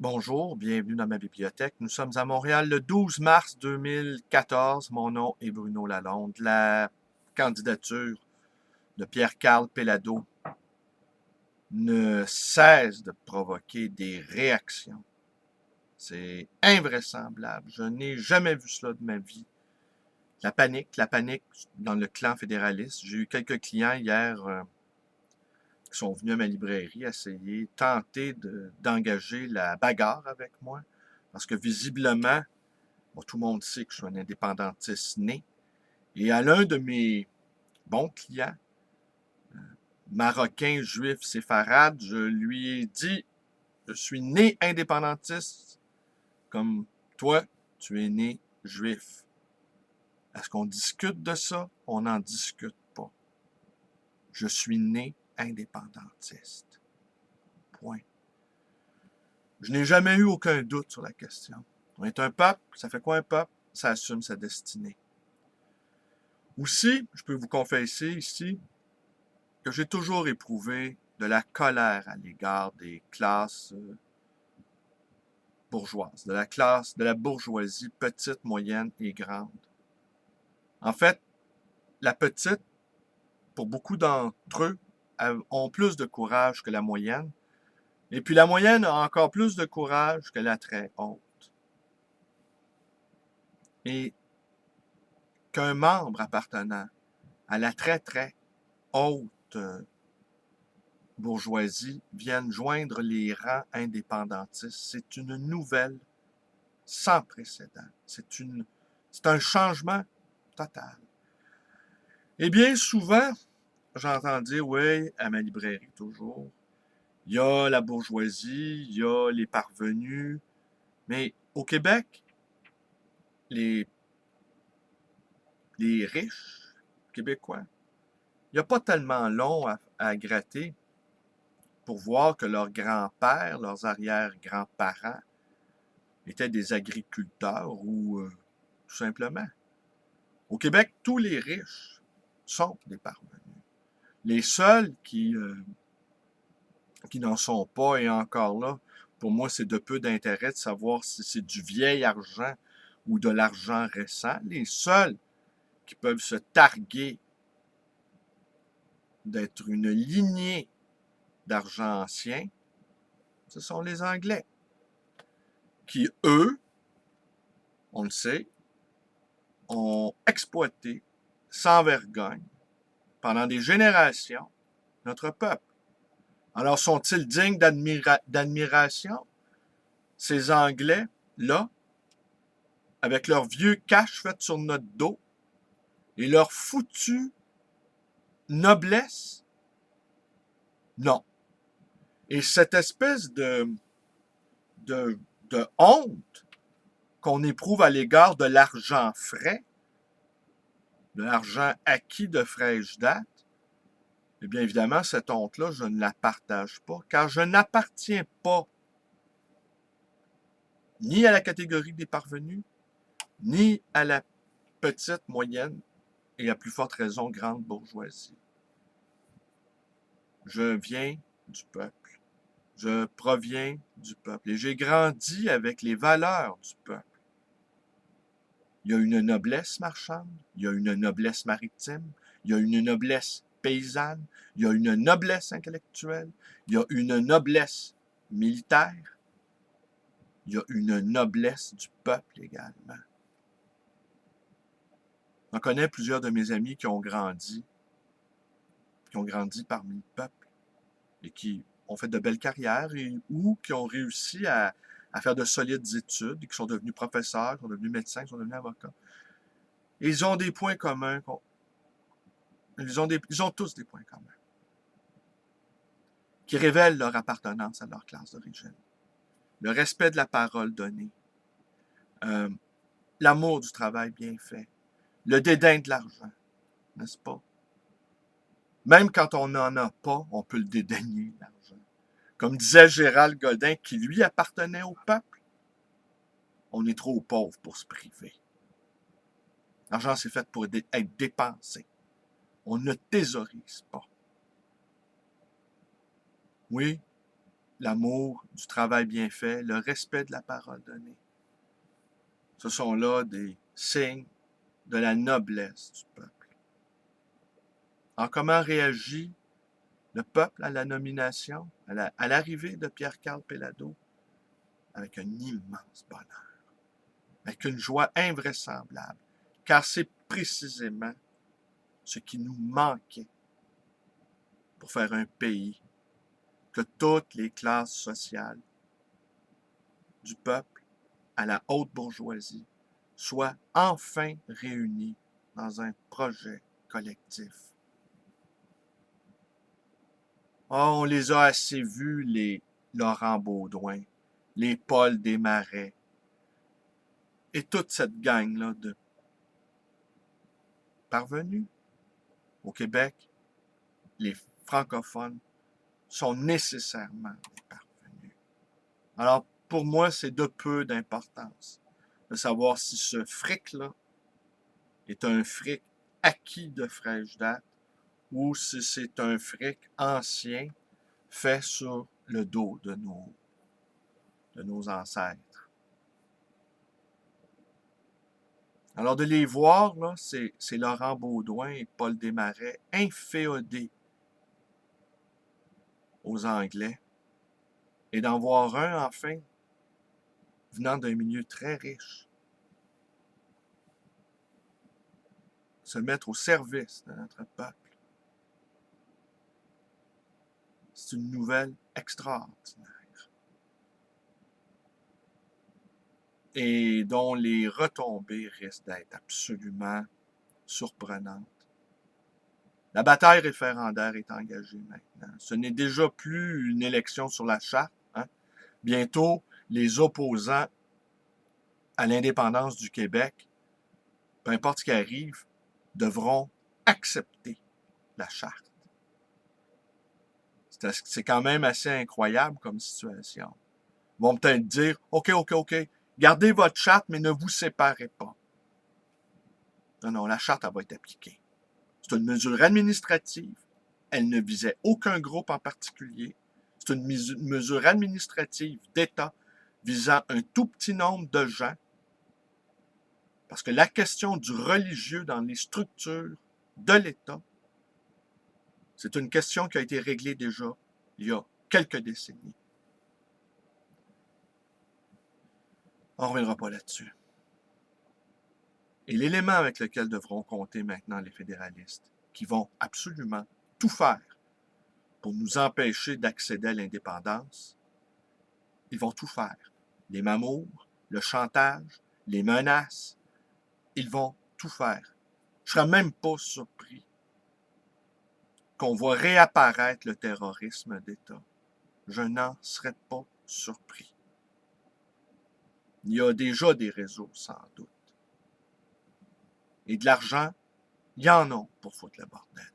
Bonjour, bienvenue dans ma bibliothèque. Nous sommes à Montréal le 12 mars 2014. Mon nom est Bruno Lalonde. La candidature de Pierre-Carl Pellado ne cesse de provoquer des réactions. C'est invraisemblable. Je n'ai jamais vu cela de ma vie. La panique dans le clan fédéraliste. J'ai eu quelques clients hier qui sont venus à ma librairie essayer, tenter d'engager la bagarre avec moi. Parce que visiblement, bon, tout le monde sait que je suis un indépendantiste né. Et à l'un de mes bons clients, marocain, juif, séfarade, je lui ai dit, je suis né indépendantiste comme toi, tu es né juif. Est-ce qu'on discute de ça? On n'en discute pas. Je suis né indépendantiste. Point. Je n'ai jamais eu aucun doute sur la question. On est un peuple, ça fait quoi un peuple? Ça assume sa destinée. Aussi, je peux vous confesser ici que j'ai toujours éprouvé de la colère à l'égard des classes bourgeoises, de la bourgeoisie petite, moyenne et grande. En fait, la petite, pour beaucoup d'entre eux, ont plus de courage que la moyenne, et puis la moyenne a encore plus de courage que la très haute. Et qu'un membre appartenant à la très très haute bourgeoisie vienne joindre les rangs indépendantistes, c'est une nouvelle sans précédent. C'est un changement total. Et bien souvent, j'entends dire, oui, à ma librairie toujours, il y a la bourgeoisie, il y a les parvenus, mais au Québec, les, les riches québécois, il n'y a pas tellement long à gratter pour voir que leurs grands-pères, leurs arrière-grands-parents étaient des agriculteurs ou tout simplement. Au Québec, tous les riches sont des parvenus. Les seuls qui n'en sont pas, et encore là, pour moi, c'est de peu d'intérêt de savoir si c'est du vieil argent ou de l'argent récent. Les seuls qui peuvent se targuer d'être une lignée d'argent ancien, ce sont les Anglais, qui, eux, on le sait, ont exploité sans vergogne pendant des générations notre peuple. Alors, sont-ils dignes d'admiration, ces Anglais-là, avec leur vieux cash fait sur notre dos et leur foutue noblesse? Non. Et cette espèce de, de honte qu'on éprouve à l'égard de l'argent frais, de l'argent acquis de fraîche date, eh bien évidemment, cette honte-là, je ne la partage pas, car je n'appartiens pas ni à la catégorie des parvenus, ni à la petite, moyenne et à plus forte raison grande bourgeoisie. Je viens du peuple. Je proviens du peuple. Et j'ai grandi avec les valeurs du peuple. Il y a une noblesse marchande, il y a une noblesse maritime, il y a une noblesse paysanne, il y a une noblesse intellectuelle, il y a une noblesse militaire, il y a une noblesse du peuple également. J'en connais plusieurs de mes amis qui ont grandi parmi le peuple et qui ont fait de belles carrières ou qui ont réussi à faire de solides études et qui sont devenus professeurs, qui sont devenus médecins, qui sont devenus avocats. Et ils ont des points communs. Ils ont tous des points communs qui révèlent leur appartenance à leur classe d'origine. Le respect de la parole donnée, euh, l'amour du travail bien fait, le dédain de l'argent, n'est-ce pas? Même quand on n'en a pas, on peut le dédaigner, l'argent. Comme disait Gérald Godin, qui lui appartenait au peuple, on est trop pauvre pour se priver. L'argent, c'est fait pour être dépensé. On ne thésaurise pas. Oui, l'amour du travail bien fait, le respect de la parole donnée. Ce sont là des signes de la noblesse du peuple. Alors, comment réagit le peuple à la nomination, à l'arrivée de Pierre-Carl Péladeau? Avec un immense bonheur, avec une joie invraisemblable, car c'est précisément ce qui nous manquait pour faire un pays que toutes les classes sociales, du peuple à la haute bourgeoisie, soient enfin réunies dans un projet collectif. Oh, on les a assez vus, les Laurent Baudouin, les Paul Desmarais, et toute cette gang-là de parvenus au Québec. Les francophones sont nécessairement des parvenus. Alors, pour moi, c'est de peu d'importance de savoir si ce fric-là est un fric acquis de fraîche date ou si c'est un fric ancien fait sur le dos de nos ancêtres. Alors, de les voir, là, c'est Laurent Baudouin et Paul Desmarais inféodés aux Anglais, et d'en voir un, enfin, venant d'un milieu très riche, se mettre au service de notre peuple. C'est une nouvelle extraordinaire et dont les retombées risquent d'être absolument surprenantes. La bataille référendaire est engagée maintenant. Ce n'est déjà plus une élection sur la charte. Hein? Bientôt, les opposants à l'indépendance du Québec, peu importe ce qui arrive, devront accepter la charte. C'est quand même assez incroyable comme situation. Ils vont peut-être dire, OK, gardez votre charte, mais ne vous séparez pas. Non, la charte, elle va être appliquée. C'est une mesure administrative. Elle ne visait aucun groupe en particulier. C'est une mesure administrative d'État visant un tout petit nombre de gens. Parce que la question du religieux dans les structures de l'État, c'est une question qui a été réglée déjà il y a quelques décennies. On ne reviendra pas là-dessus. Et l'élément avec lequel devront compter maintenant les fédéralistes, qui vont absolument tout faire pour nous empêcher d'accéder à l'indépendance, ils vont tout faire. Les mamours, le chantage, les menaces, ils vont tout faire. Je ne serais même pas surpris qu'on voit réapparaître le terrorisme d'État. Je n'en serais pas surpris. Il y a déjà des réseaux, sans doute. Et de l'argent, il y en a pour foutre le bordel.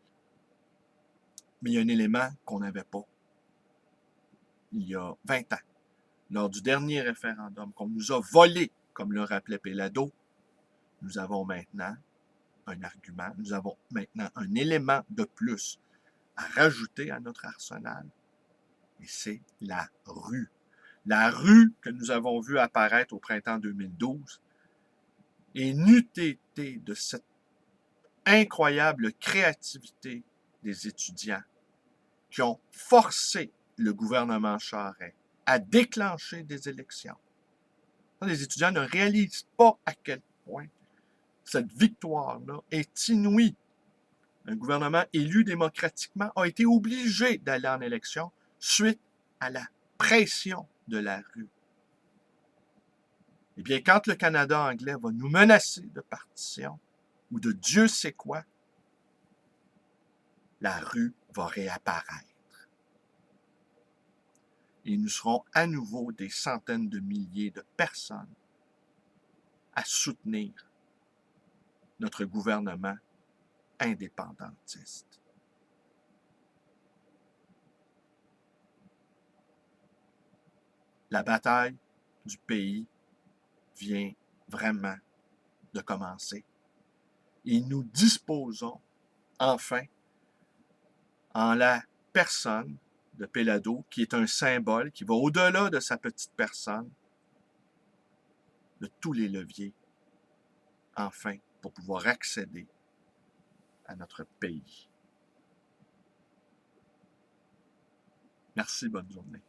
Mais il y a un élément qu'on n'avait pas il y a 20 ans, lors du dernier référendum, qu'on nous a volé, comme le rappelait Péladeau. Nous avons maintenant un argument, nous avons maintenant un élément de plus à rajouter à notre arsenal, et c'est la rue. La rue que nous avons vue apparaître au printemps 2012, et n'eût été de cette incroyable créativité des étudiants qui ont forcé le gouvernement Charest à déclencher des élections. Les étudiants ne réalisent pas à quel point cette victoire-là est inouïe. Un gouvernement élu démocratiquement a été obligé d'aller en élection suite à la pression de la rue. Eh bien, quand le Canada anglais va nous menacer de partition ou de Dieu sait quoi, la rue va réapparaître. Et nous serons à nouveau des centaines de milliers de personnes à soutenir notre gouvernement indépendantiste. La bataille du pays vient vraiment de commencer. Et nous disposons enfin, en la personne de Péladeau, qui est un symbole, qui va au-delà de sa petite personne, de tous les leviers, enfin, pour pouvoir accéder à notre pays. Merci, bonne journée.